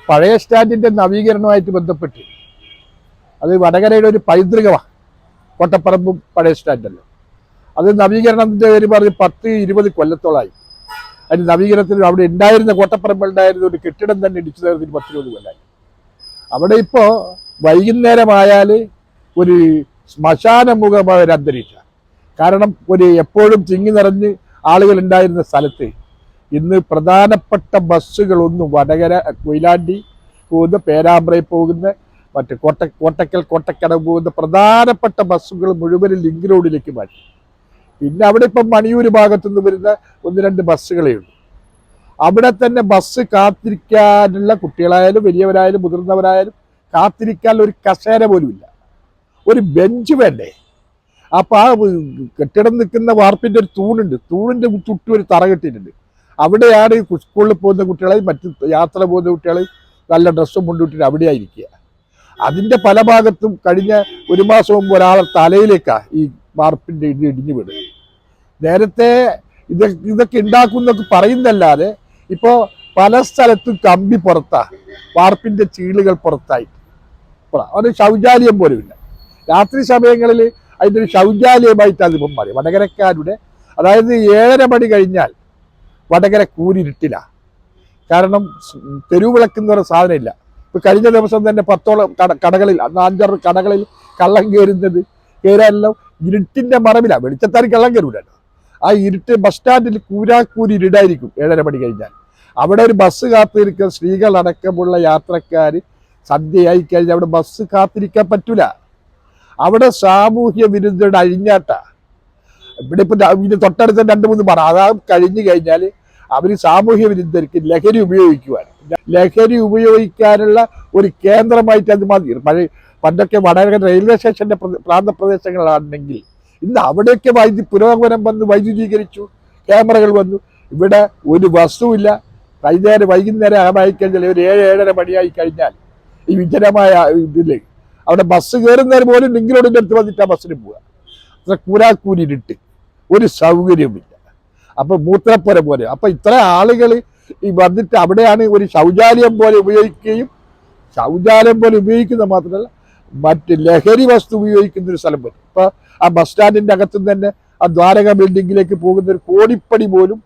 പഴയ സ്റ്റാൻഡിന്റെ നവീകരണവുമായിട്ട് ബന്ധപ്പെട്ട് അത് വടകരയുടെ ഒരു പൈതൃകമാണ്. കോട്ടപ്പറമ്പും പഴയ സ്റ്റാൻഡല്ലോ. അത് നവീകരണത്തിന്റെ പേര് പറഞ്ഞ് 10-20 കൊല്ലത്തോളമായി. അതിന് നവീകരണത്തിന് അവിടെ ഉണ്ടായിരുന്ന കോട്ടപ്പറമ്പ് ഉണ്ടായിരുന്ന ഒരു കെട്ടിടം തന്നെ ഇടിച്ചു തരുന്നതിന് 10-20 കൊല്ലമായി. അവിടെ ഇപ്പോൾ വൈകുന്നേരമായാൽ ഒരു ശ്മശാനമുഖമായ ഒരു അന്തരീക്ഷം. കാരണം ഒരു എപ്പോഴും തിങ്ങി നിറഞ്ഞ് ആളുകൾ ഉണ്ടായിരുന്ന സ്ഥലത്ത് ഇന്ന് പ്രധാനപ്പെട്ട ബസ്സുകളൊന്നും വടകര കൊയിലാണ്ടി പോകുന്ന, പേരാമ്പ്രയിൽ പോകുന്ന, മറ്റ് കോട്ടക്കടവ് പോകുന്ന പ്രധാനപ്പെട്ട ബസ്സുകൾ മുഴുവനും ലിങ്ക് റോഡിലേക്ക് മാറ്റി. പിന്നെ അവിടെ ഇപ്പം മണിയൂർ ഭാഗത്തുനിന്ന് വരുന്ന 1-2 ബസ്സുകളേ ഉള്ളൂ. അവിടെ തന്നെ ബസ് കാത്തിരിക്കാനുള്ള കുട്ടികളായാലും വലിയവരായാലും മുതിർന്നവരായാലും കാത്തിരിക്കാൻ ഒരു കസേര പോലും ഇല്ല, ഒരു ബെഞ്ച് വേണ്ടേ. അപ്പോൾ ആ കെട്ടിടം നിൽക്കുന്ന വാർപ്പിൻ്റെ ഒരു തൂണുണ്ട്, തൂണിൻ്റെ ചുറ്റും ഒരു തറ കെട്ടിയിട്ടുണ്ട്. അവിടെയാണ് സ്കൂളിൽ പോകുന്ന കുട്ടികളെ, മറ്റ് യാത്ര പോകുന്ന കുട്ടികളെ നല്ല ഡ്രസ്സും കൊണ്ടുവിട്ടിട്ട് അവിടെ ആയിരിക്കുക. അതിൻ്റെ പല ഭാഗത്തും കഴിഞ്ഞ 1 മാസം മുമ്പ് ഒരാളെ തലയിലേക്കാണ് ഈ വാർപ്പിൻ്റെ ഇടിഞ്ഞു വീട്. നേരത്തെ ഇതൊക്കെ ഉണ്ടാക്കുന്നൊക്കെ പറയുന്നല്ലാതെ ഇപ്പോൾ പല സ്ഥലത്തും കമ്പി പുറത്താണ്, വാർപ്പിൻ്റെ ചീളുകൾ പുറത്തായി. ഒരു ശൗചാലയം പോലും ഇല്ല. രാത്രി സമയങ്ങളിൽ അതിൻ്റെ ഒരു ശൗചാലയമായിട്ട് അതിപ്പം മാറി വടകരക്കാരുടെ. അതായത് 7:30 മണി കഴിഞ്ഞാൽ വടകര കൂരിരുട്ടിലാണ്. കാരണം തെരുവിളക്കുന്ന ഒരു സാധനമില്ല. ഇപ്പം കഴിഞ്ഞ ദിവസം തന്നെ 10ഓളം കടകളിൽ, 5-6 കടകളിൽ കള്ളം കയറാനെല്ലാം ഇരുട്ടിൻ്റെ മറവിലാണ്. വെളിച്ചത്താൻ കള്ളം കയറൂലല്ലോ. ആ ഇരുട്ട് ബസ് സ്റ്റാൻഡിൽ കൂരാക്കൂരി ഇരുടായിരിക്കും 7:30 മണി കഴിഞ്ഞാൽ. അവിടെ ഒരു ബസ് കാത്തിരിക്കുന്ന സ്ത്രീകളടക്കമുള്ള യാത്രക്കാർ സന്ധ്യയായി കഴിഞ്ഞാൽ അവിടെ ബസ് കാത്തിരിക്കാൻ പറ്റൂല. അവിടെ സാമൂഹ്യ വിരുദ്ധരുടെ അഴിഞ്ഞാട്ട. ഇവിടെ ഇപ്പം ഇതിന് തൊട്ടടുത്ത 2-3 പറ അതാ കഴിഞ്ഞു കഴിഞ്ഞാൽ അവർ സാമൂഹ്യ വിരുദ്ധർക്ക് ലഹരി ഉപയോഗിക്കുവാൻ, ലഹരി ഉപയോഗിക്കാനുള്ള ഒരു കേന്ദ്രമായിട്ട് അത് മതി. പണ്ടൊക്കെ വടകര റെയിൽവേ സ്റ്റേഷന്റെ പ്രാന്തപ്രദേശങ്ങളാണെങ്കിൽ ഇന്ന് അവിടെയൊക്കെ പുരോഗമനം വന്ന് വൈദ്യുതീകരിച്ചു, ക്യാമറകൾ വന്നു. ഇവിടെ ഒരു ബസ്സുമില്ല. വൈകുന്നേരം ആയിക്കഴിഞ്ഞാൽ ഒരു 7-7:30 മണിയായി കഴിഞ്ഞാൽ ഈ വിജനമായ ഇതില് അവിടെ ബസ് കയറുന്നവർ പോലും ലിങ്ക് റോഡിൻ്റെ അടുത്ത് വന്നിട്ടാണ് ബസ്സിന് പോവുക. അത്ര കൂരാക്കൂരിട്ട് ഒരു സൗകര്യമില്ല. അപ്പം മൂത്രപ്പുര പോലെ. അപ്പം ഇത്ര ആളുകൾ ഈ വന്നിട്ട് അവിടെയാണ് ഒരു ശൗചാലയം പോലെ ഉപയോഗിക്കുകയും, ശൗചാലയം പോലെ ഉപയോഗിക്കുന്നത് മാത്രമല്ല മറ്റ് ലഹരി വസ്തു ഉപയോഗിക്കുന്ന ഒരു സ്ഥലം വരും. ഇപ്പം ആ ബസ് സ്റ്റാൻഡിൻ്റെ അകത്തുനിന്ന് തന്നെ ആ ദ്വാരക ബിൽഡിങ്ങിലേക്ക് പോകുന്ന ഒരു കോടിപ്പടി പോലും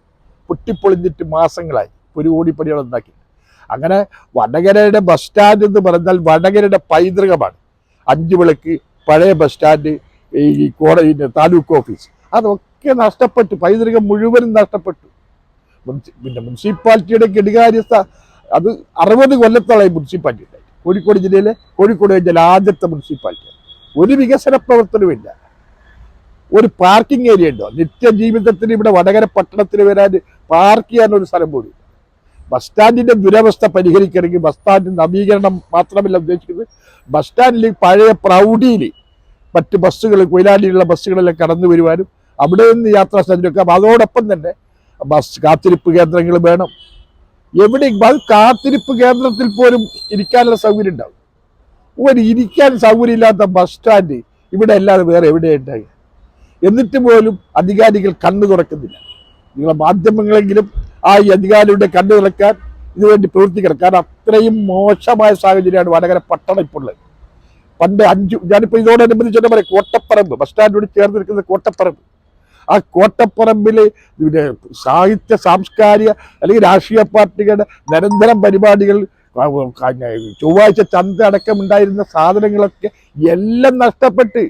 പൊട്ടിപ്പൊളിഞ്ഞിട്ട് മാസങ്ങളായി. ഒരു കോടിപ്പടികൾ ഉണ്ടാക്കി. അങ്ങനെ വടകരയുടെ ബസ് സ്റ്റാൻഡ് എന്ന് പറഞ്ഞാൽ വടകരയുടെ പൈതൃകമാണ്. 5 വിളക്ക്, പഴയ ബസ് സ്റ്റാൻഡ്, ഈ താലൂക്ക് ഓഫീസ്, അതൊക്കെ നഷ്ടപ്പെട്ടു. പൈതൃകം മുഴുവനും നഷ്ടപ്പെട്ടു. പിന്നെ മുനിസിപ്പാലിറ്റിയുടെ കെടുകാര്യസ്ഥ അത് 60 കൊല്ലത്തോളായി മുനിസിപ്പാലിറ്റി ഉണ്ടായി. കോഴിക്കോട് ജില്ലയിലെ കോഴിക്കോട് ജില്ലയിലെ ആദ്യത്തെ മുനിസിപ്പാലിറ്റി. ഒരു വികസന പ്രവർത്തനവുമില്ല. ഒരു പാർക്കിംഗ് ഏരിയ ഉണ്ടോ? നിത്യജീവിതത്തിന് ഇവിടെ വടകര പട്ടണത്തിൽ വരാൻ പാർക്ക് ചെയ്യാനൊരു സ്ഥലം പോലും. ബസ് സ്റ്റാൻഡിന്റെ ദുരവസ്ഥ പരിഹരിക്കണമെങ്കിൽ ബസ് സ്റ്റാൻഡ് നവീകരണം മാത്രമല്ല ഉദ്ദേശിക്കുന്നത്. ബസ് സ്റ്റാൻഡിൽ പഴയ പ്രൗഢിയിൽ മറ്റ് ബസ്സുകൾ, കൊയിലാണ്ടിയിലുള്ള ബസ്സുകളെല്ലാം കടന്നു വരുവാനും അവിടെ നിന്ന് യാത്രാ സൗകര്യമൊക്കെ. അതോടൊപ്പം തന്നെ ബസ് കാത്തിരിപ്പ് കേന്ദ്രങ്ങൾ വേണം. എവിടെ കാത്തിരിപ്പ് കേന്ദ്രത്തിൽ പോലും ഇരിക്കാനുള്ള സൗകര്യം ഉണ്ടാവും. ഒരു ഇരിക്കാൻ സൗകര്യമില്ലാത്ത ബസ് സ്റ്റാൻഡ് ഇവിടെ അല്ലാതെ വേറെ എവിടെയുണ്ടായി? എന്നിട്ട് പോലും അധികാരികൾ കണ്ണു തുറക്കുന്നില്ല. നിങ്ങളെ മാധ്യമങ്ങളെങ്കിലും ആ ഈ അധികാരിയുടെ കണ്ണു തുറക്കാൻ ഇതുവേണ്ടി പ്രവർത്തിക്കണം. കാരണം അത്രയും മോശമായ സാഹചര്യമാണ് വടകര പട്ടണം ഇപ്പോൾ ഉള്ളത്. പണ്ട് ഞാനിപ്പോൾ ഇതോടനുബന്ധിച്ച് പറയാം, കോട്ടപ്പറമ്പ് ബസ് സ്റ്റാൻഡിനോട് ചേർന്ന് നിൽക്കുന്ന കോട്ടപ്പറമ്പ്. ആ കോട്ടപ്പറമ്പിൽ സാഹിത്യ, സാംസ്കാരിക അല്ലെങ്കിൽ രാഷ്ട്രീയ പാർട്ടികളുടെ നിരന്തരം പരിപാടികൾ, ചൊവ്വാഴ്ച ചന്ത അടക്കമുണ്ടായിരുന്ന സാധനങ്ങളൊക്കെ എല്ലാം നഷ്ടപ്പെട്ട്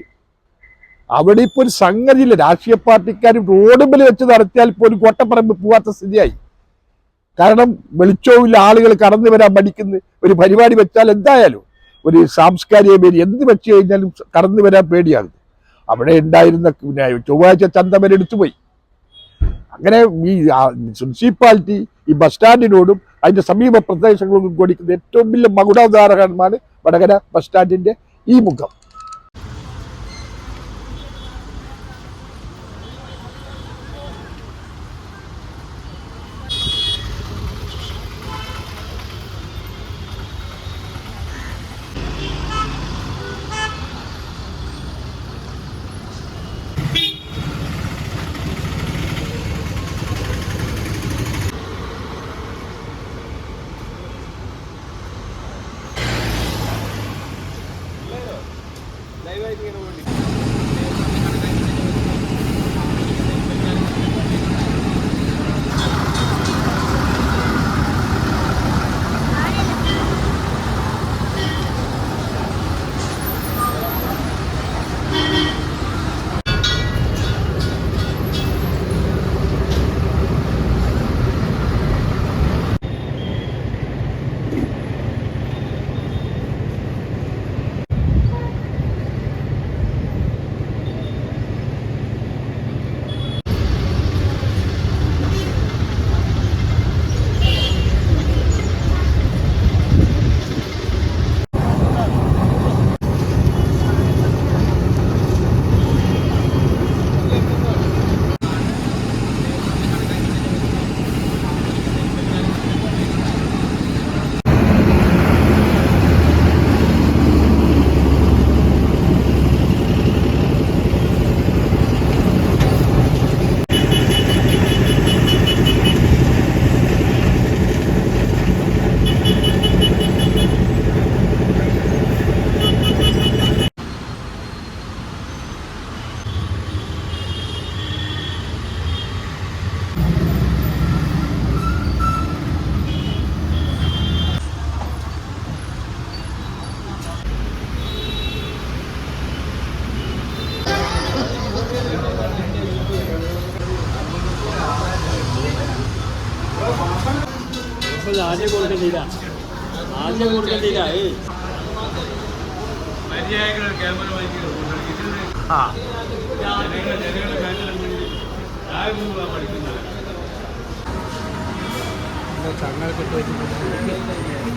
അവിടെ ഇപ്പോൾ ഒരു സംഗതിയില്ല. രാഷ്ട്രീയ പാർട്ടിക്കാരും റോഡുമ്പിൽ വെച്ച് നടത്തിയാൽ പോലും കോട്ടപ്പറമ്പ് പോകാത്ത സ്ഥിതിയായി. കാരണം വെളിച്ചവുമില്ല, ആളുകൾ കടന്നു വരാൻ മടിക്കുന്നു. ഒരു പരിപാടി വെച്ചാൽ എന്തായാലും ഒരു സാംസ്കാരിക പേര് എന്ത് വെച്ച് കഴിഞ്ഞാലും കടന്നു വരാൻ പേടിയാകുന്നു. അവിടെ ഉണ്ടായിരുന്ന ചൊവ്വാഴ്ച ചന്ത വരെ എടുത്തുപോയി. അങ്ങനെ ഈ മുനിസിപ്പാലിറ്റി ഈ ബസ് സ്റ്റാൻഡിനോടും അതിൻ്റെ സമീപ പ്രദേശങ്ങളോടും കൊടുക്കുന്ന ഏറ്റവും വലിയ മകുടാദാഹരണമാണ് വടകര ബസ് സ്റ്റാൻഡിൻ്റെ ഈ മുഖം. ആദ്യം കൊടുക്കണ്ടില്ല ആദ്യം കൊടുക്കണ്ടില്ല ചങ്ങലൊക്കെ